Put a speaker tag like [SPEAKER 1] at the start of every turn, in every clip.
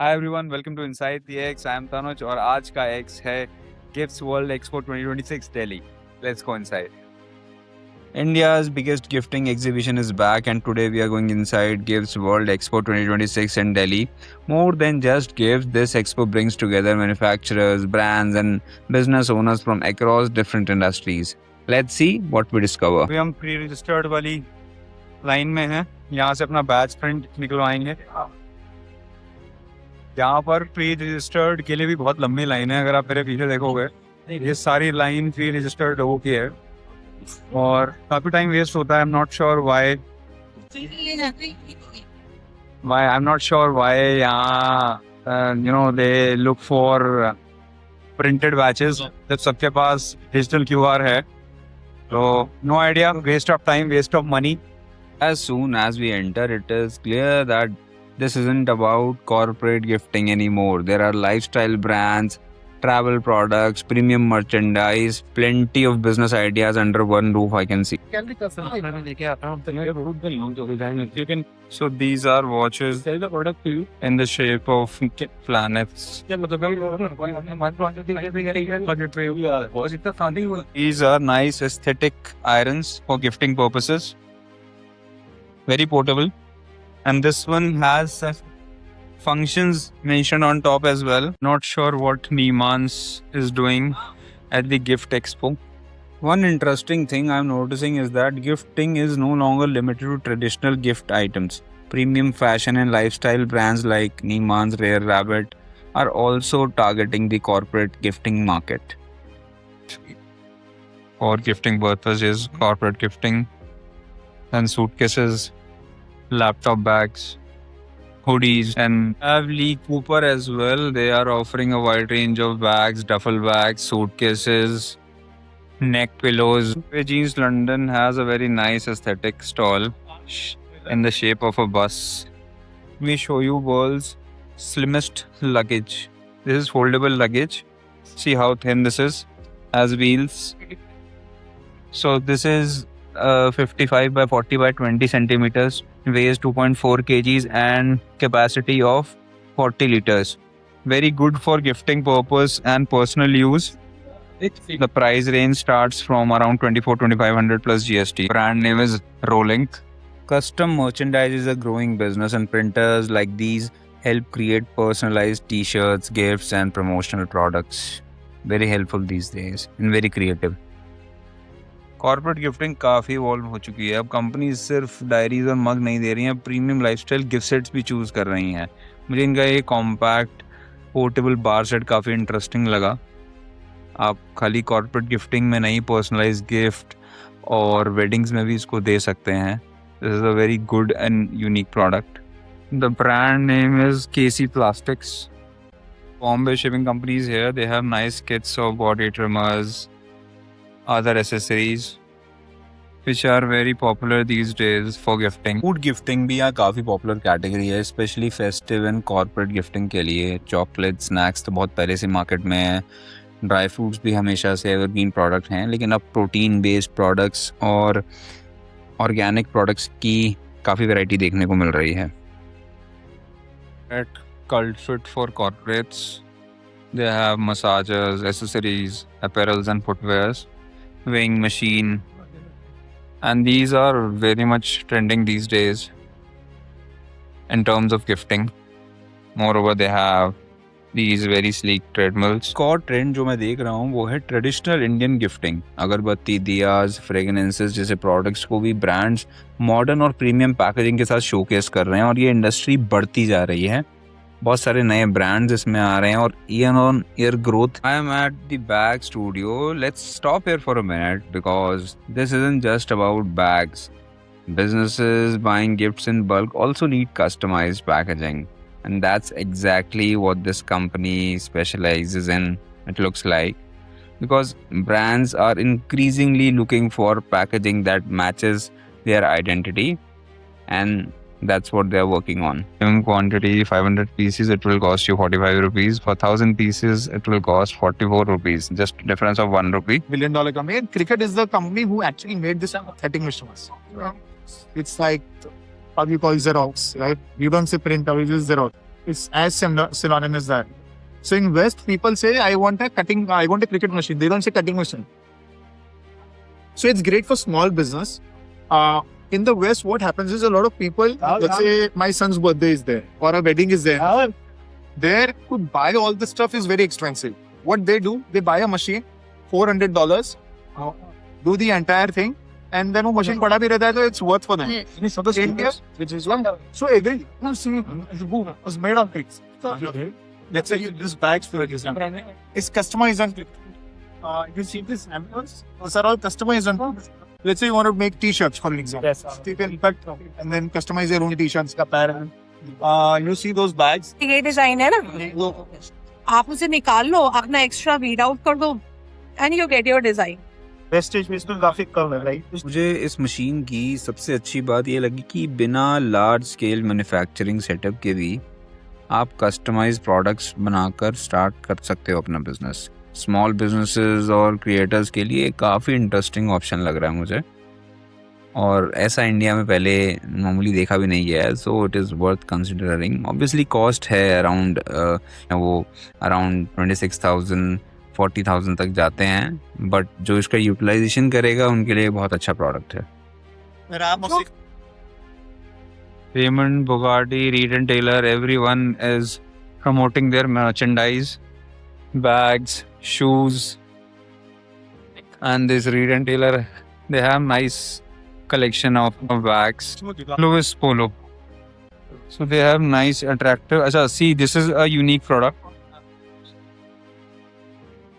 [SPEAKER 1] Hi everyone, welcome to inside the X. I am Tanuj और आज का एक्स है gifts world expo 2026 Delhi. Let's go inside. India's biggest gifting exhibition is back, and today we are going inside Gifts World Expo 2026 in Delhi. More than just gifts, this expo brings together manufacturers, brands, and business owners from across different industries. Let's see what we discover. अभी हम pre registered वाली line में हैं। यहाँ से अपना batch print निकलवाएंगे। यहाँ पर प्री रजिस्टर्ड के लिए भी बहुत लंबी लाइन है। अगर आप मेरे पीछे देखोगे, ये सारी लाइन प्री रजिस्टर्ड लोगों की है और काफी टाइम वेस्ट होता है। I am not sure why यहाँ they look for printed badges जब सबके पास डिजिटल क्यूआर है। तो no idea, waste of time, waste of money. As soon as we enter, it is clear that this isn't about corporate gifting anymore. There are lifestyle brands, travel products, premium merchandise, plenty of business ideas under one roof, I can see. So these are watches in the shape of planets. These are nice aesthetic irons for gifting purposes. Very portable, and this one has functions mentioned on top as well. Not sure what Neemans is doing at the gift expo. One interesting thing I'm noticing is that gifting is no longer limited to traditional gift items. Premium fashion and lifestyle brands like Neemans, Rare Rabbit are also targeting the corporate gifting market. For gifting purposes, corporate gifting and suitcases, laptop bags, hoodies, and have Lee Cooper as well. They are offering a wide range of bags, duffel bags, suitcases, neck pillows. Jeans London has a very nice aesthetic stall in the shape of a bus. We show you world's slimmest luggage. This is foldable luggage. See how thin this is. Has wheels. So this is 55 by 40 by 20 centimeters, weighs 2.4 kgs and capacity of 40 liters. Very good for gifting purpose and personal use. The price range starts from around 24,000-2500 plus GST. Brand name is Rolink. Custom merchandise is a growing business, and printers like these help create personalized t-shirts, gifts and promotional products. Very helpful these days and very creative. Corporate gifting काफ़ी evolve हो चुकी है। अब companies सिर्फ diaries और मग नहीं दे रही हैं, प्रीमियम लाइफस्टाइल गिफ्ट सेट्स भी चूज़ कर रही हैं। मुझे इनका ये कॉम्पैक्ट पोर्टेबल बार सेट काफ़ी इंटरेस्टिंग लगा। आप खाली कॉर्पोरेट गिफ्टिंग में नहीं, पर्सनलाइज गिफ्ट और वेडिंग्स में भी इसको दे सकते हैं। This is a very good and unique product. The brand name is KC Plastics. Bombay shipping companies here, they have nice kits of body trimmers, other accessories which are very popular these days for gifting. Food gifting भी यहाँ काफ़ी popular category है, specially festive and corporate gifting के लिए। Chocolate, snacks तो बहुत पहले से मार्केट में है। ड्राई फ्रूट्स भी हमेशा से एवरग्रीन प्रोडक्ट हैं, लेकिन अब प्रोटीन बेस्ड प्रोडक्ट्स और ऑर्गेनिक प्रोडक्ट्स की काफ़ी वैरायटी देखने को मिल रही है। At Cult Fit for corporates, they have massagers, accessories, apparels and footwears, weighing machine, and these are very much trending these days in terms of gifting. Moreover, they have these very sleek treadmills. एक और trend जो मैं देख रहा हूँ वो है traditional Indian gifting. अगरबत्ती, दियाज, फ्रेगनेंसेस जैसे प्रोडक्ट्स को भी ब्रांड्स मॉडर्न और प्रीमियम पैकेजिंग के साथ शोकेस कर रहे हैं और ये इंडस्ट्री बढ़ती जा रही है। बहुत सारे नए ब्रांड्स इसमें आ रहे हैं और year on year growth. I am at the bag studio. Let's stop here for a minute because this isn't just about bags. Businesses buying gifts in bulk also need customized packaging, and that's exactly what this company specializes in, it looks like, because brands are increasingly looking for packaging that matches their identity, and that's what they're working on. In quantity 500 pieces, it will cost you 45 rupees. For 1000 pieces, it will cost 44 rupees. Just difference of 1 rupee.
[SPEAKER 2] $1 billion company. And Cricket is the company who actually made this aesthetic instruments. It's like how you call Xerox, right? You don't say printer, we use Xerox. It's as synonymous as that. So in West, people say, I want a cricket machine. They don't say cutting machine. So it's great for small business. In the West, what happens is a lot of people, let's say my son's birthday is there or a wedding is there. There to buy all the stuff is very expensive. What they do, they buy a machine, $400, do the entire thing, and then वो machine पड़ा भी रहता है तो it's worth for them. India, which is one. So every was made of bricks. Let's say this bags for example, is customized. You see this ambulance? These are all customized. Let's say you want to make T-shirts for example. Yes. You can cut and then customize your own T-shirts. You see those bags?
[SPEAKER 3] ये design है ना, आप उसे निकाल लो, अपना extra weed out कर दो and you get your design.
[SPEAKER 2] Wastage में इसमें काफी कम है राइट.
[SPEAKER 4] मुझे इस मशीन की सबसे अच्छी बात ये लगी कि बिना लार्ज स्केल मैन्युफैक्चरिंग सेटअप के भी आप कस्टमाइज प्रोडक्ट्स बनाकर स्टार्ट कर सकते हो अपना बिजनेस. स्मॉल बिजनेसेस और क्रिएटर्स के लिए काफ़ी इंटरेस्टिंग ऑप्शन लग रहा है मुझे, और ऐसा इंडिया में पहले नॉर्मली देखा भी नहीं गया है. So it is worth considering. Obviously cost है अराउंड 26,000 40,000 तक जाते हैं, बट जो इसका यूटिलाइजेशन करेगा उनके लिए बहुत अच्छा प्रोडक्ट है.
[SPEAKER 1] Raymond, Bugatti, Reed and Taylor, everyone is promoting their merchandise, bags, shoes, and this Reed and Taylor, they have nice collection of bags. Louis Polo. So they have nice, attractive. Acha, see, this is a unique product.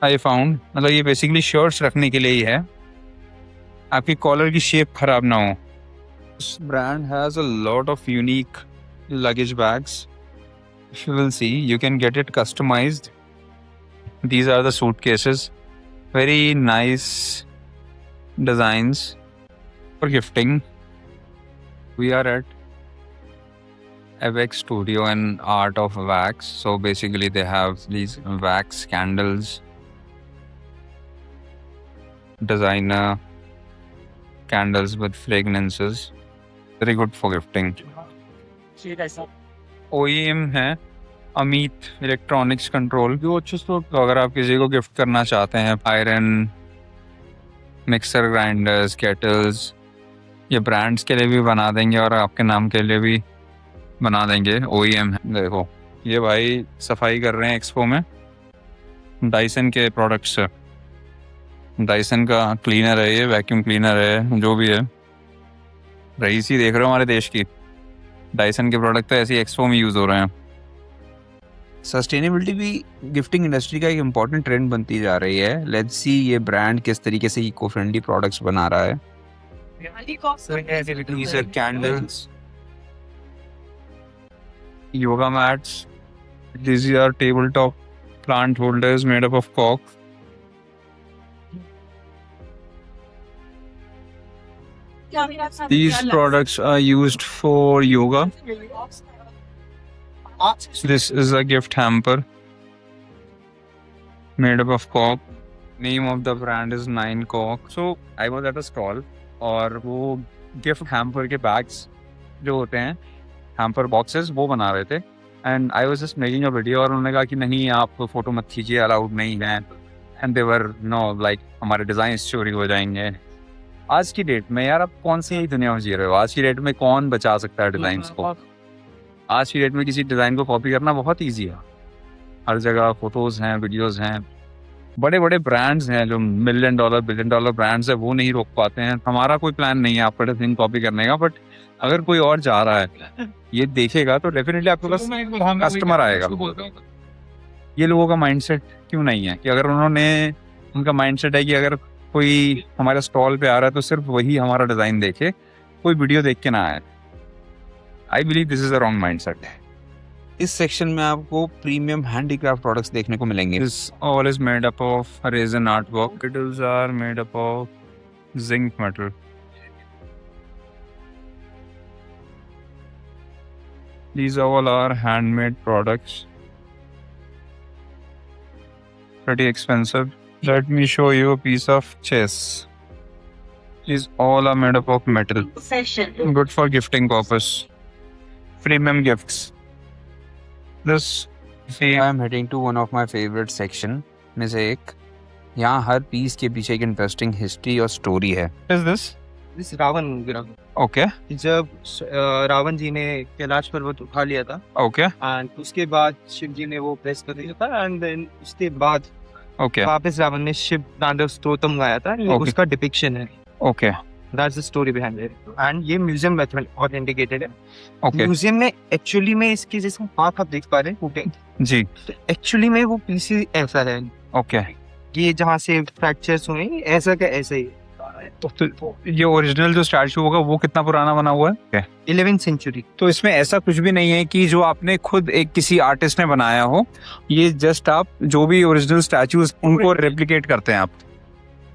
[SPEAKER 1] I found. मतलब ये basically shirts रखने के लिए ही है, आपकी collar की shape खराब ना हो. This brand has a lot of unique luggage bags. If you will see, you can get it customized. These are the suitcases. Very nice designs for gifting. We are at Avex Studio and Art of Wax. So basically they have these wax candles, designer candles with fragrances. Very good for gifting. OEM है Amit electronics control. तो अगर आप किसी को gift करना चाहते हैं iron, mixer grinders, kettles, ये ब्रांड्स के लिए भी बना देंगे और आपके नाम के लिए भी बना देंगे. OEM है. देखो ये भाई सफाई कर रहे हैं एक्सपो में डाइसन के प्रोडक्ट्स. डाइसन का क्लीनर है, ये वैक्यूम क्लीनर है, जो भी है. रईस ही देख रहे हो हमारे देश की. डाइसन के प्रोडक्ट तो ऐसे एक्सपो में यूज़ हो रहे हैं.
[SPEAKER 4] सस्टेनेबिलिटी भी गिफ्टिंग इंडस्ट्री का एक इम्पॉर्टेंट ट्रेंड बनती जा रही है. लेट्स सी ये ब्रांड किस तरीके से इको फ्रेंडली प्रोडक्ट्स बना रहा है.
[SPEAKER 1] These are candles, yoga mats. These are tabletop plant holders made up of cork. These products are used for yoga. This is a gift hamper made up of cork. Name of the brand is Nine Cork. So I was at a stall और वो gift hamper के bags जो होते हैं, hamper boxes, वो बना रहे थे. And I was just making a video और उन्होंने कहा कि नहीं आप फोटो मत खींचिए, अलाउड नहीं है. And they were know like हमारे डिज़ाइन चोरी हो जाएंगे. आज की डेट में यार आप कौन सी दुनिया में जी रहे हो? आज की डेट में कौन बचा सकता है डिज़ाइन को? आज की डेट में किसी डिज़ाइन को कॉपी करना बहुत ईजी है. हर जगह फोटोज़ हैं, वीडियोज़ हैं. बड़े बड़े ब्रांड्स हैं जो $1 मिलियन $1 बिलियन ब्रांड्स है, वो नहीं रोक पाते हैं. हमारा कोई प्लान नहीं है आपका डिज़ाइन कॉपी करने का, बट अगर कोई और जा रहा है ये देखेगा तो डेफिनेटली आपके पास कस्टमर आएगा. ये लोगों का माइंडसेट क्यों नहीं है कि अगर उनका माइंडसेट है कि अगर कोई हमारे स्टॉल पे आ रहा है तो सिर्फ वही हमारा डिज़ाइन देखे, कोई वीडियो देख के ना आए. I believe this is a wrong mindset.
[SPEAKER 4] इस सेक्शन में आपको प्रीमियम हैंडीक्राफ्ट प्रोडक्ट्स देखने को मिलेंगे.
[SPEAKER 1] This all is made up of resin artwork. Kettles are made up of zinc metal. These all are handmade products. Pretty expensive. Let me show you a piece of chess. These all are made up of metal. Good for gifting purpose. Premium gifts. this. See,
[SPEAKER 4] I am heading to one of my favorite section में से एक. यहाँ हर piece के पीछे एक interesting history और story है.
[SPEAKER 1] is this?
[SPEAKER 5] इस रावण ग्रह
[SPEAKER 1] Okay,
[SPEAKER 5] जब रावण जी ने कैलाश पर्वत उठा लिया था
[SPEAKER 1] okay,
[SPEAKER 5] एंड उसके बाद शिव जी ने वो प्रेस कर दिया था एंड देन उसके बाद
[SPEAKER 1] okay,
[SPEAKER 5] वापस रावण ने शिव तांडव स्तोत्रम गाया था. ये
[SPEAKER 1] Okay.
[SPEAKER 5] उसका डिपिक्शन है.
[SPEAKER 1] okay,
[SPEAKER 5] that's the story behind it. And ये म्यूजियम में ऑथेंटिकेटेड है.
[SPEAKER 1] okay.
[SPEAKER 5] म्यूजियम में एक्चुअली में इसकी जैसे हाथ आप देख पा रहे हैं फुटेज,
[SPEAKER 1] जी,
[SPEAKER 5] तो एक्चुअली में वो पीस ऐसा है.
[SPEAKER 1] okay.
[SPEAKER 5] ये जहाँ से फ्रैक्चर्स हुए ऐसा का ऐसा ही.
[SPEAKER 1] तो ये ओरिजिनल जो स्टैचू होगा वो कितना पुराना बना हुआ है?
[SPEAKER 5] 11th century.
[SPEAKER 1] तो इसमें ऐसा कुछ भी नहीं है कि जो आपने खुद एक किसी आर्टिस्ट ने बनाया हो. ये जस्ट आप जो भी ओरिजिनल स्टैचूज उनको रेप्लिकेट करते हैं आप,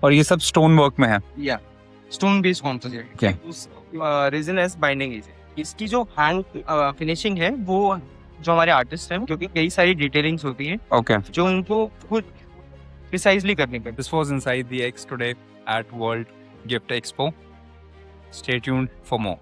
[SPEAKER 1] और ये सब स्टोन वर्क में है.
[SPEAKER 5] या स्टोन बेस्ड कॉम्पोजिट.
[SPEAKER 1] Okay.
[SPEAKER 5] उस रेजोनेंस बाइंडिंग है. इसकी जो हैंड फिनिशिंग है वो जो हमारे आर्टिस्ट हैं, क्योंकि कई सारी डिटेलिंग्स होती हैं
[SPEAKER 1] Okay.
[SPEAKER 5] जो उनको खुद प्रिसाइजली करनी पड़ती है.
[SPEAKER 1] This was Inside the X today at World Gift Expo. Stay tuned for more.